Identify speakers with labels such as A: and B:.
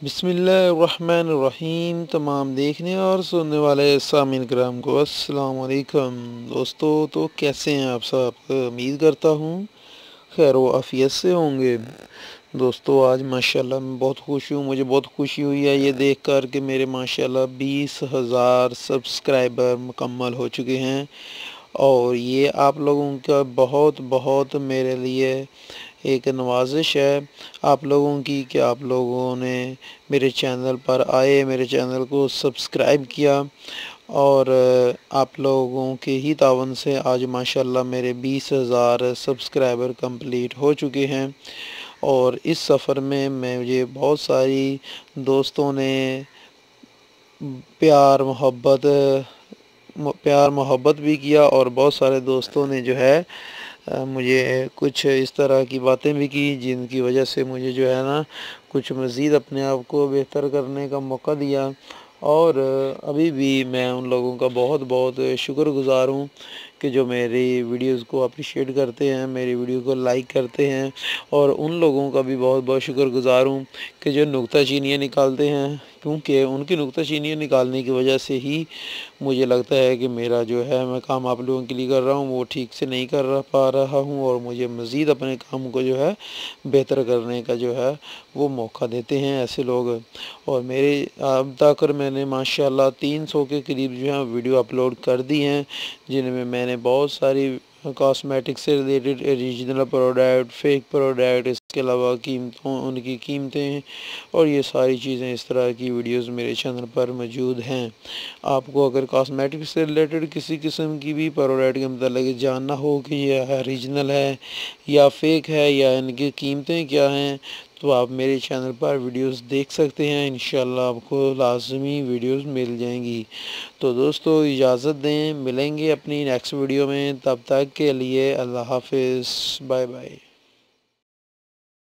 A: بسم اللہ الرحمن الرحیم۔ تمام دیکھنے اور سننے والے سامعین کرام کو السلام علیکم۔ دوستو تو کیسے ہیں آپ سب؟ امید کرتا ہوں خیر و عافیت سے ہوں گے۔ دوستو آج ماشاءاللہ میں بہت خوش ہوں، مجھے بہت خوشی ہوئی ہے یہ دیکھ کر کہ میرے ماشاءاللہ 20,000 سبسکرائبر مکمل ہو چکے ہیں، اور یہ آپ لوگوں کا بہت بہت میرے لیے ایک نوازش ہے آپ لوگوں کی کہ آپ لوگوں نے میرے چینل پر آئے، میرے چینل کو سبسکرائب کیا، اور آپ لوگوں کے ہی تعاون سے آج ماشاءاللہ میرے 20,000 سبسکرائبر کمپلیٹ ہو چکے ہیں۔ اور اس سفر میں مجھے بہت ساری دوستوں نے پیار محبت بھی کیا، اور بہت سارے دوستوں نے جو ہے مجھے کچھ اس طرح کی باتیں بھی کی جن کی وجہ سے مجھے جو ہے نا کچھ مزید اپنے آپ کو بہتر کرنے کا موقع دیا، اور ابھی بھی میں ان لوگوں کا بہت بہت شکر گزار ہوں کہ جو میری ویڈیوز کو اپریشیٹ کرتے ہیں، میری ویڈیو کو لائک کرتے ہیں، اور ان لوگوں کا بھی بہت بہت شکر گزار ہوں کہ جو نکتہ چینیاں نکالتے ہیں، کیونکہ ان کی نکتہ چینیاں نکالنے کی وجہ سے ہی مجھے لگتا ہے کہ میرا جو ہے میں کام آپ لوگوں کے لیے کر رہا ہوں وہ ٹھیک سے نہیں پا رہا ہوں، اور مجھے مزید اپنے کام کو جو ہے بہتر کرنے کا جو ہے وہ موقع دیتے ہیں ایسے لوگ۔ اور میرے اب تک میں نے ماشاءاللہ 300 کے قریب جو ہے ویڈیو اپلوڈ کر دی ہیں، جن میں نے بہت ساری کاسمیٹک سے related original product, fake product, اس کے علاوہ ان کی قیمتیں اور یہ ساری چیزیں اس طرح کی ویڈیوز میرے چینل پر موجود ہیں۔ آپ کو اگر کاسمیٹک سے ریلیٹڈ کسی قسم کی بھی پروڈکٹ کے متعلق جاننا ہو کہ یہ اوریجنل ہے یا فیک ہے یا ان کی قیمتیں کیا ہیں، تو آپ میرے چینل پر ویڈیوز دیکھ سکتے ہیں، انشاءاللہ آپ کو لازمی ویڈیوز مل جائیں گی۔ تو دوستو اجازت دیں، ملیں گے اپنی نیکسٹ ویڈیو میں، تب تک کے لیے اللہ حافظ، بائے بائے۔